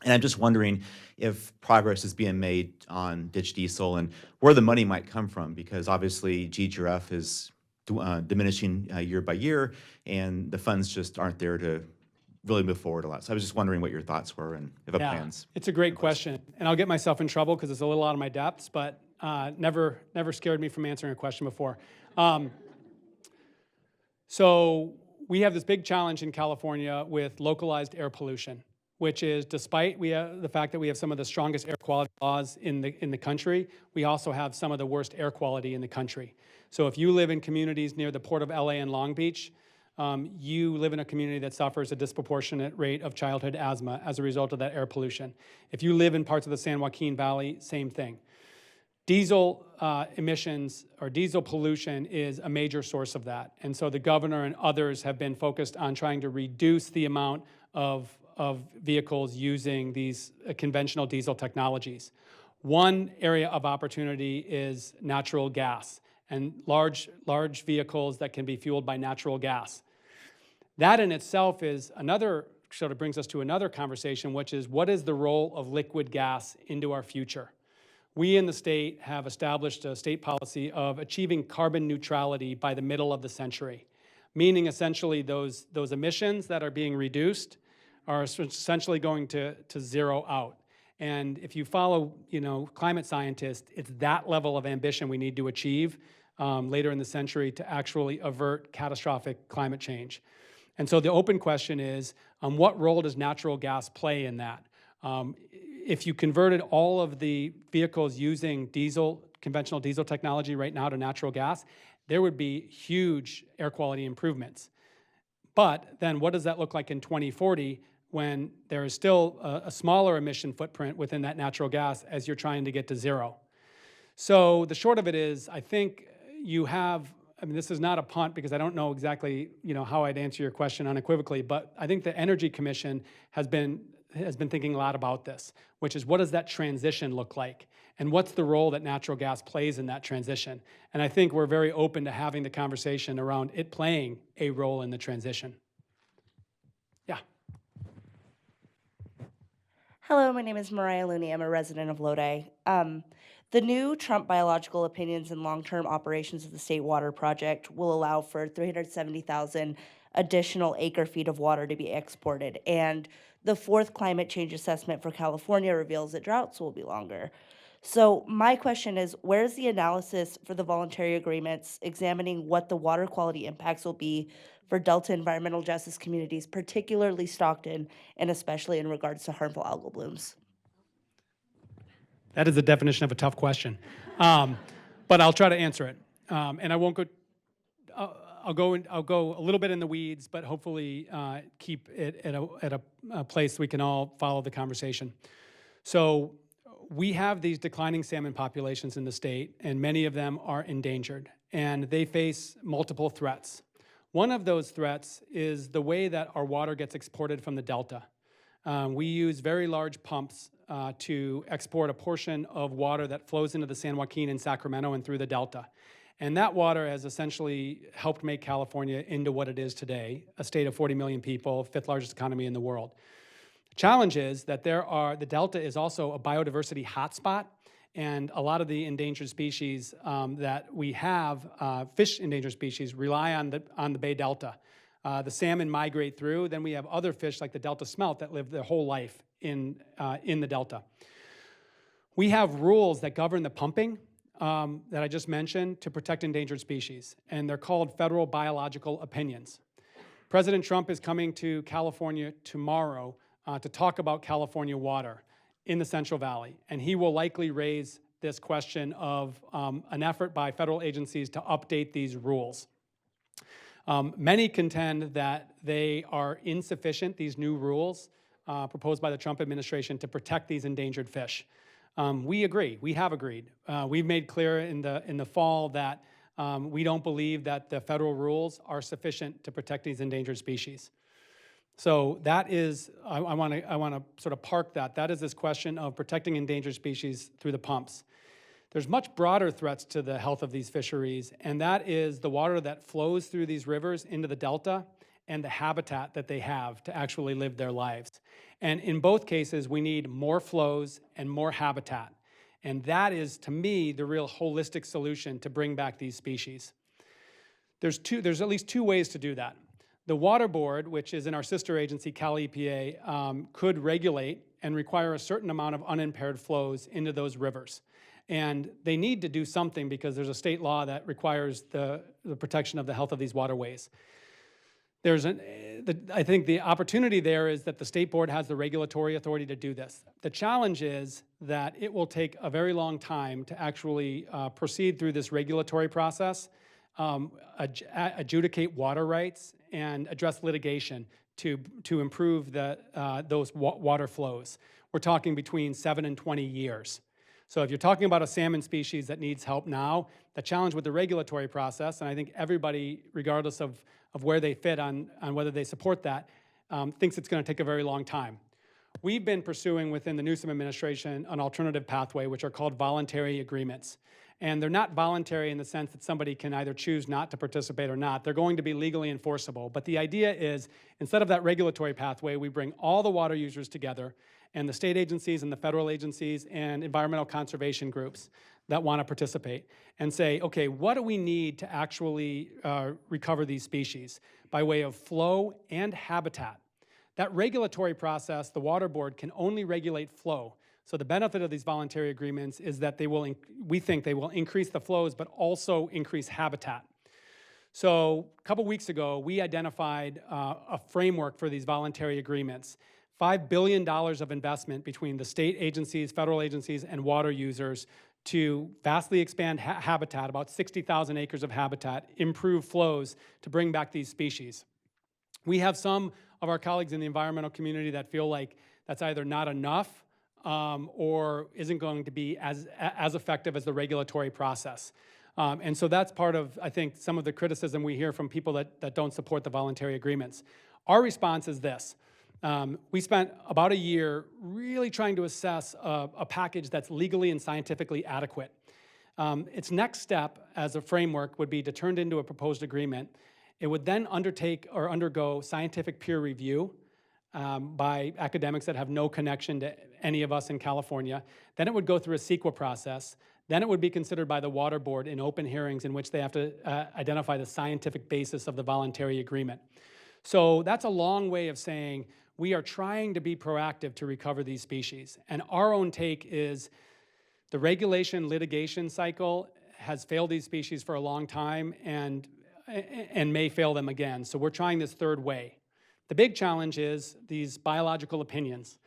And I'm just wondering if progress is being made on ditch diesel and where the money might come from, because obviously GGRF is diminishing year by year, and the funds just aren't there to really move forward a lot. So I was just wondering what your thoughts were and if you have plans. It's a great question, and I'll get myself in trouble because it's a little out of my depths, but never scared me from answering a question before. So we have this big challenge in California with localized air pollution, which is, despite the fact that we have some of the strongest air quality laws in the country, we also have some of the worst air quality in the country. So if you live in communities near the Port of LA and Long Beach, you live in a community that suffers a disproportionate rate of childhood asthma as a result of that air pollution. If you live in parts of the San Joaquin Valley, same thing. Diesel emissions or diesel pollution is a major source of that. And so the governor and others have been focused on trying to reduce the amount of vehicles using these conventional diesel technologies. One area of opportunity is natural gas and large vehicles that can be fueled by natural gas. That in itself is another, sort of brings us to another conversation, which is what is the role of liquid gas into our future? We in the state have established a state policy of achieving carbon neutrality by the middle of the century, meaning essentially those emissions that are being reduced are essentially going to zero out. And if you follow, climate scientists, it's that level of ambition we need to achieve later in the century to actually avert catastrophic climate change. And so the open question is, what role does natural gas play in that? If you converted all of the vehicles using conventional diesel technology right now to natural gas, there would be huge air quality improvements. But then what does that look like in 2040 when there is still a smaller emission footprint within that natural gas as you're trying to get to zero? So the short of it is, I think you have, this is not a punt because I don't know exactly, how I'd answer your question unequivocally, but I think the Energy Commission has been thinking a lot about this, which is what does that transition look like? And what's the role that natural gas plays in that transition? And I think we're very open to having the conversation around it playing a role in the transition. Yeah. Hello, my name is Mariah Looney. I'm a resident of Lodi. The new Trump biological opinions and long-term operations of the State Water Project will allow for 370,000 additional acre-feet of water to be exported. And the fourth climate change assessment for California reveals that droughts will be longer. So my question is, where's the analysis for the voluntary agreements examining what the water quality impacts will be for Delta environmental justice communities, particularly Stockton, and especially in regards to harmful algal blooms? That is the definition of a tough question, but I'll try to answer it. And I won't go. I'll go a little bit in the weeds, but hopefully keep it at a place we can all follow the conversation. So we have these declining salmon populations in the state, and many of them are endangered, and they face multiple threats. One of those threats is the way that our water gets exported from the Delta. We use very large pumps to export a portion of water that flows into the San Joaquin and Sacramento and through the Delta. And that water has essentially helped make California into what it is today, a state of 40 million people, fifth largest economy in the world. The challenge is that the Delta is also a biodiversity hotspot, and a lot of the endangered species that we have, fish endangered species, rely on the Bay Delta. the salmon migrate through. Then we have other fish like the Delta smelt that live their whole life in the Delta. We have rules that govern the pumping that I just mentioned to protect endangered species, and they're called federal biological opinions. President Trump is coming to California tomorrow to talk about California water in the Central Valley, and he will likely raise this question of an effort by federal agencies to update these rules. Many contend that they are insufficient, these new rules proposed by the Trump administration to protect these endangered fish. We agree, we have agreed. We've made clear in the fall that we don't believe that the federal rules are sufficient to protect these endangered species. So that is, I want to sort of park that. That is this question of protecting endangered species through the pumps. There's much broader threats to the health of these fisheries, and that is the water that flows through these rivers into the Delta and the habitat that they have to actually live their lives. And in both cases, we need more flows and more habitat. And that is, to me, the real holistic solution to bring back these species. There's at least two ways to do that. The Water Board, which is in our sister agency, Cal EPA, could regulate and require a certain amount of unimpaired flows into those rivers. And they need to do something because there's a state law that requires the protection of the health of these waterways. I think the opportunity there is that the state board has the regulatory authority to do this. The challenge is that it will take a very long time to actually proceed through this regulatory process, adjudicate water rights, and address litigation to improve those water flows. We're talking between 7 and 20 years. So if you're talking about a salmon species that needs help now, the challenge with the regulatory process, and I think everybody, regardless of where they fit on whether they support that, thinks it's going to take a very long time. We've been pursuing within the Newsom administration an alternative pathway, which are called voluntary agreements. And they're not voluntary in the sense that somebody can either choose not to participate or not. They're going to be legally enforceable. But the idea is, instead of that regulatory pathway, we bring all the water users together, and the state agencies and the federal agencies and environmental conservation groups that want to participate, and say, okay, what do we need to actually recover these species by way of flow and habitat? That regulatory process, the Water Board can only regulate flow. So the benefit of these voluntary agreements is that we think they will increase the flows, but also increase habitat. So a couple weeks ago, we identified a framework for these voluntary agreements. $5 billion of investment between the state agencies, federal agencies, and water users to vastly expand habitat, about 60,000 acres of habitat, improve flows to bring back these species. We have some of our colleagues in the environmental community that feel like that's either not enough or isn't going to be as effective as the regulatory process. And so that's part of, I think, some of the criticism we hear from people that don't support the voluntary agreements. Our response is this. We spent about a year really trying to assess a package that's legally and scientifically adequate. Its next step as a framework would be to turn it into a proposed agreement. It would then undertake or undergo scientific peer review by academics that have no connection to any of us in California. Then it would go through a CEQA process. Then it would be considered by the Water Board in open hearings in which they have to identify the scientific basis of the voluntary agreement. So that's a long way of saying we are trying to be proactive to recover these species. And our own take is the regulation litigation cycle has failed these species for a long time and may fail them again. So we're trying this third way. The big challenge is these biological opinions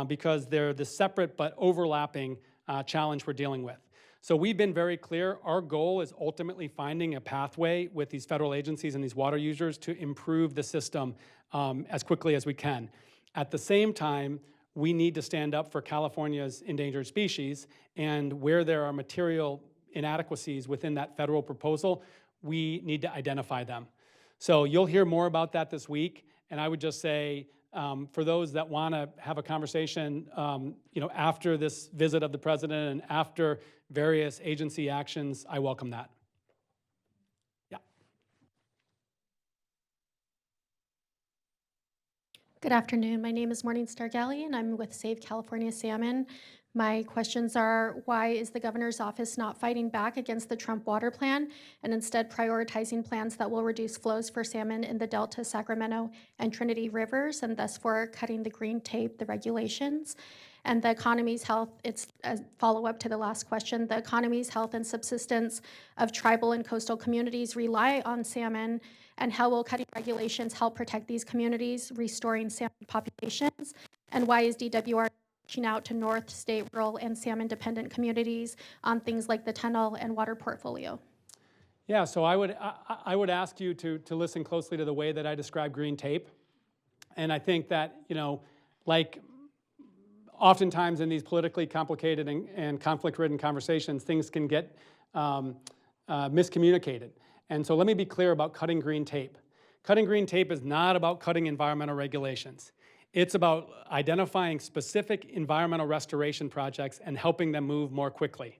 because they're the separate but overlapping challenge we're dealing with. So we've been very clear. Our goal is ultimately finding a pathway with these federal agencies and these water users to improve the system as quickly as we can. At the same time, we need to stand up for California's endangered species, and where there are material inadequacies within that federal proposal, we need to identify them. So you'll hear more about that this week, and I would just say, for those that want to have a conversation, after this visit of the president and after various agency actions, I welcome that. Yeah. Good afternoon. My name is Morningstar Galley, and I'm with Save California Salmon. My questions are, why is the governor's office not fighting back against the Trump water plan and instead prioritizing plans that will reduce flows for salmon in the Delta, Sacramento, and Trinity rivers, and thus for cutting the green tape, the regulations? And the economy's health, it's a follow-up to the last question, the economy's health and subsistence of tribal and coastal communities rely on salmon, and how will cutting regulations help protect these communities, restoring salmon populations? And why is DWR reaching out to North, state, rural, and salmon-dependent communities on things like the tunnel and water portfolio? Yeah, so I would ask you to listen closely to the way that I describe green tape. And I think that, like oftentimes in these politically complicated and conflict-ridden conversations, things can get miscommunicated. And so let me be clear about cutting green tape. Cutting green tape is not about cutting environmental regulations. It's about identifying specific environmental restoration projects and helping them move more quickly.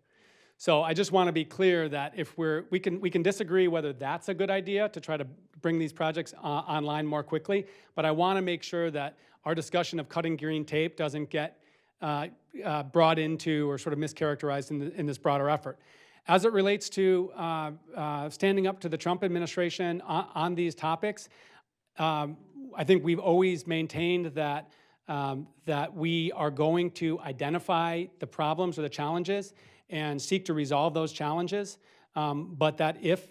So I just want to be clear that if we can disagree whether that's a good idea to try to bring these projects online more quickly, but I want to make sure that our discussion of cutting green tape doesn't get brought into or sort of mischaracterized in this broader effort. As it relates to standing up to the Trump administration on these topics, I think we've always maintained that that we are going to identify the problems or the challenges and seek to resolve those challenges, but that if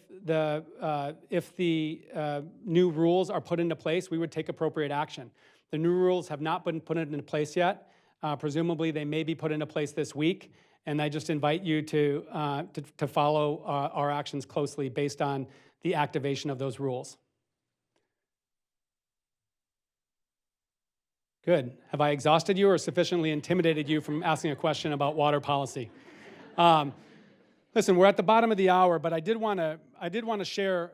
the new rules are put into place, we would take appropriate action. The new rules have not been put into place yet. Presumably, they may be put into place this week, and I just invite you to follow our actions closely based on the activation of those rules. Good. Have I exhausted you or sufficiently intimidated you from asking a question about water policy? Listen, we're at the bottom of the hour, but I did want to share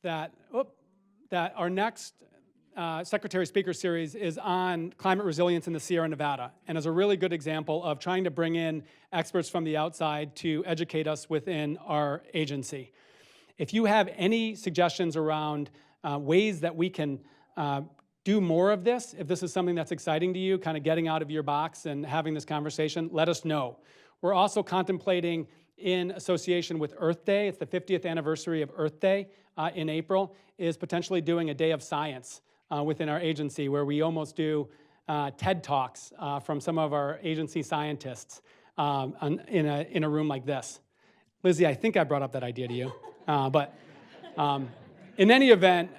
that our next Secretary Speaker series is on climate resilience in the Sierra Nevada, and is a really good example of trying to bring in experts from the outside to educate us within our agency. If you have any suggestions around ways that we can do more of this, if this is something that's exciting to you, kind of getting out of your box and having this conversation, let us know. We're also contemplating, in association with Earth Day, it's the 50th anniversary of Earth Day in April, is potentially doing a day of science within our agency where we almost do TED Talks from some of our agency scientists in a room like this. Lizzie, I think I brought up that idea to you, but in any event,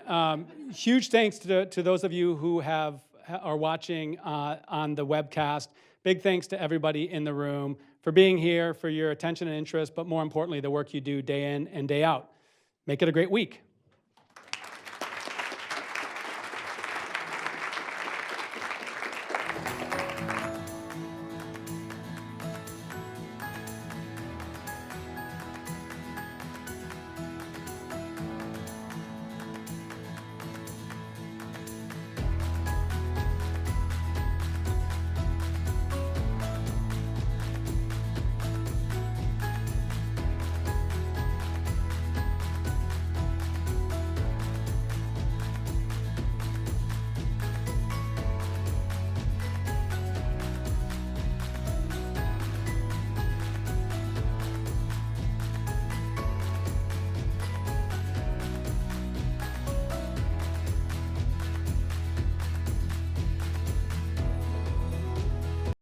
huge thanks to those of you who are watching on the webcast. Big thanks to everybody in the room for being here, for your attention and interest, but more importantly, the work you do day in and day out. Make it a great week.